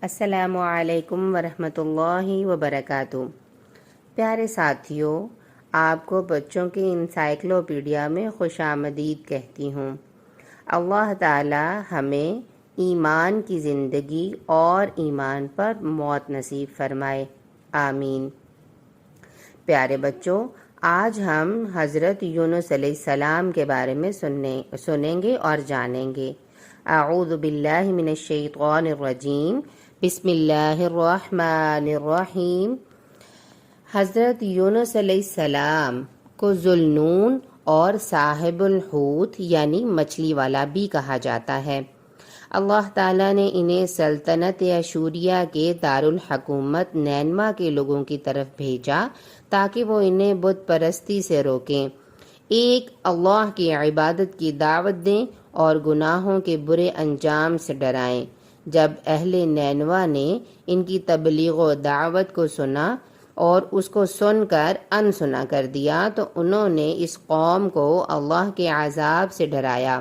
السلام علیکم ورحمۃ اللہ وبرکاتہ۔ پیارے ساتھیوں، آپ کو بچوں کی انسائکلوپیڈیا میں خوش آمدید کہتی ہوں۔ اللہ تعالی ہمیں ایمان کی زندگی اور ایمان پر موت نصیب فرمائے، آمین۔ پیارے بچوں، آج ہم حضرت یونس علیہ السلام کے بارے میں سنیں گے اور جانیں گے۔ اعوذ باللہ من الشیطان الرجیم، بسم اللہ الرحمن الرحیم۔ حضرت یونس علیہ السلام کو ذوالنون اور صاحب الحوت یعنی مچھلی والا بھی کہا جاتا ہے۔ اللہ تعالیٰ نے انہیں سلطنت اشوریہ کے دارالحکومت نینوا کے لوگوں کی طرف بھیجا تاکہ وہ انہیں بت پرستی سے روکیں، ایک اللہ کی عبادت کی دعوت دیں اور گناہوں کے برے انجام سے ڈرائیں۔ جب اہل نینوا نے ان کی تبلیغ و دعوت کو سنا اور اس کو سن کر انسنا کر دیا تو انہوں نے اس قوم کو اللہ کے عذاب سے ڈرایا۔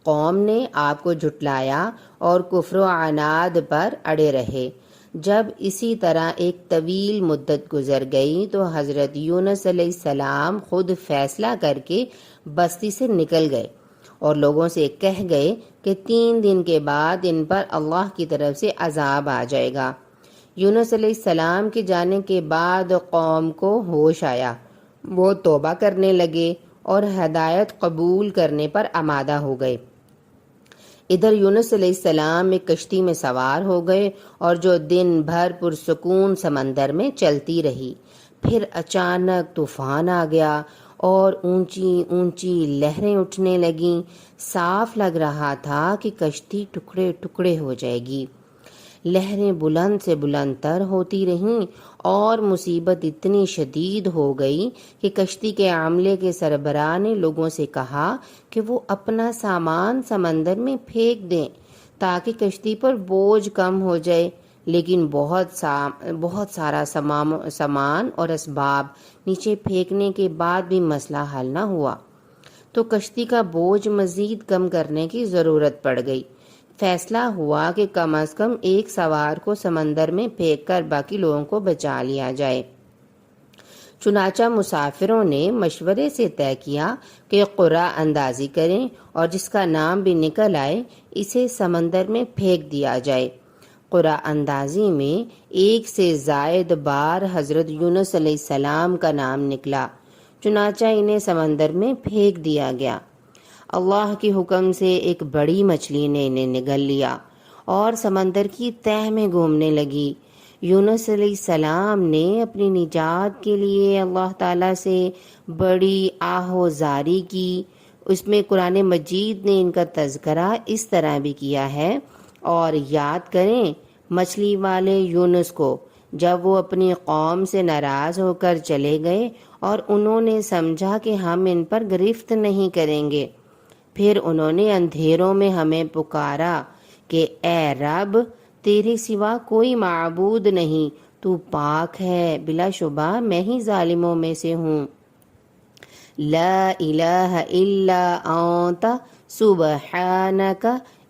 قوم نے آپ کو جھٹلایا اور کفر و عناد پر اڑے رہے۔ جب اسی طرح ایک طویل مدت گزر گئی تو حضرت یونس علیہ السلام خود فیصلہ کر کے بستی سے نکل گئے اور لوگوں سے کہہ گئے کہ 3 دن کے بعد ان پر اللہ کی طرف سے عذاب آ جائے گا۔ یونس علیہ السلام کے جانے کے بعد قوم کو ہوش آیا، وہ توبہ کرنے لگے اور ہدایت قبول کرنے پر آمادہ ہو گئے۔ ادھر یونس علیہ السلام ایک کشتی میں سوار ہو گئے اور جو دن بھر پرسکون سمندر میں چلتی رہی۔ پھر اچانک طوفان آ گیا اور اونچی اونچی لہریں اٹھنے لگیں۔ صاف لگ رہا تھا کہ کشتی ٹکڑے ٹکڑے ہو جائے گی۔ لہریں بلند سے بلند تر ہوتی رہیں اور مصیبت اتنی شدید ہو گئی کہ کشتی کے عملے کے سربراہ نے لوگوں سے کہا کہ وہ اپنا سامان سمندر میں پھینک دیں تاکہ کشتی پر بوجھ کم ہو جائے، لیکن بہت سارا سامان اور اسباب نیچے پھینکنے کے بعد بھی مسئلہ حل نہ ہوا، تو کشتی کا بوجھ مزید کم کرنے کی ضرورت پڑ گئی۔ فیصلہ ہوا کہ کم از کم ایک سوار کو سمندر میں پھینک کر باقی لوگوں کو بچا لیا جائے۔ چنانچہ مسافروں نے مشورے سے طے کیا کہ قرعہ اندازی کریں اور جس کا نام بھی نکل آئے اسے سمندر میں پھینک دیا جائے۔ قرعہ اندازی میں 1 سے زائد بار حضرت یونس علیہ السلام کا نام نکلا، چنانچہ انہیں سمندر میں پھینک دیا گیا۔ اللہ کے حکم سے ایک بڑی مچھلی نے انہیں نگل لیا اور سمندر کی تہہ میں گھومنے لگی۔ یونس علیہ السلام نے اپنی نجات کے لیے اللہ تعالیٰ سے بڑی آہوزاری کی۔ اس میں قرآن مجید نے ان کا تذکرہ اس طرح بھی کیا ہے، اور یاد کریں مچھلی والے یونس کو جب وہ اپنی قوم سے ناراض ہو کر چلے گئے اور انہوں نے سمجھا کہ ہم ان پر گرفت نہیں کریں گے، پھر انہوں نے اندھیروں میں ہمیں پکارا کہ اے رب، تیرے سوا کوئی معبود نہیں، تو پاک ہے، بلا شبہ میں ہی ظالموں میں سے ہوں۔ لا الہ الا انت سبحانک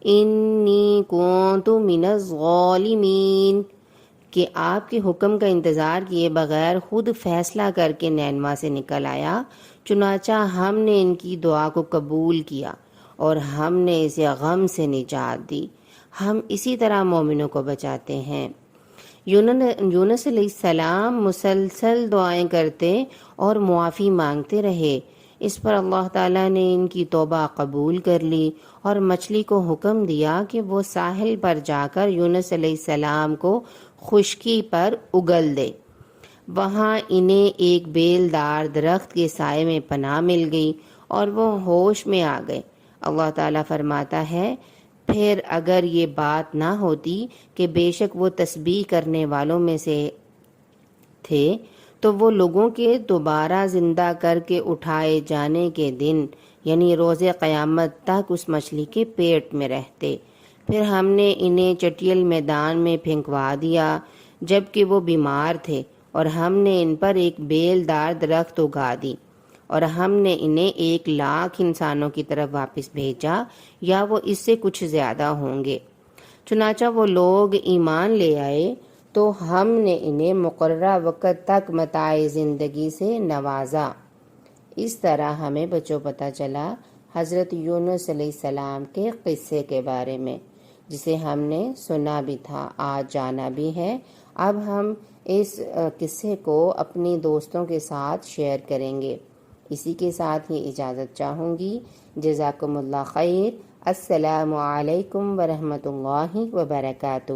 انی کنت من الظالمین، کہ آپ کے حکم کا انتظار کیے بغیر خود فیصلہ کر کے نینوا سے نکل آیا، چنانچہ ہم نے ان کی دعا کو قبول کیا اور ہم نے اسے غم سے نجات دی۔ ہم اسی طرح مومنوں کو بچاتے ہیں۔ یونس علیہ السلام مسلسل دعائیں کرتے اور معافی مانگتے رہے۔ اس پر اللہ تعالیٰ نے ان کی توبہ قبول کر لی اور مچھلی کو حکم دیا کہ وہ ساحل پر جا کر یونس علیہ السلام کو خشکی پر اگل دے۔ وہاں انہیں ایک بیلدار درخت کے سائے میں پناہ مل گئی اور وہ ہوش میں آ گئے۔ اللہ تعالیٰ فرماتا ہے، پھر اگر یہ بات نہ ہوتی کہ بے شک وہ تسبیح کرنے والوں میں سے تھے تو وہ لوگوں کے دوبارہ زندہ کر کے اٹھائے جانے کے دن یعنی روز قیامت تک اس مچھلی کے پیٹ میں رہتے۔ پھر ہم نے انہیں چٹیل میدان میں پھینکوا دیا جبکہ وہ بیمار تھے، اور ہم نے ان پر ایک بیلدار درخت اگا دی، اور ہم نے انہیں 1,00,000 انسانوں کی طرف واپس بھیجا، یا وہ اس سے کچھ زیادہ ہوں گے۔ چنانچہ وہ لوگ ایمان لے آئے تو ہم نے انہیں مقررہ وقت تک متاع زندگی سے نوازا۔ اس طرح ہمیں بچوں پتہ چلا حضرت یونس علیہ السلام کے قصے کے بارے میں، جسے ہم نے سنا بھی تھا، آج جانا بھی ہے۔ اب ہم اس قصے کو اپنی دوستوں کے ساتھ شیئر کریں گے۔ اسی کے ساتھ ہی اجازت چاہوں گی۔ جزاکم اللہ خیر۔ السلام علیکم ورحمۃ اللہ وبرکاتہ۔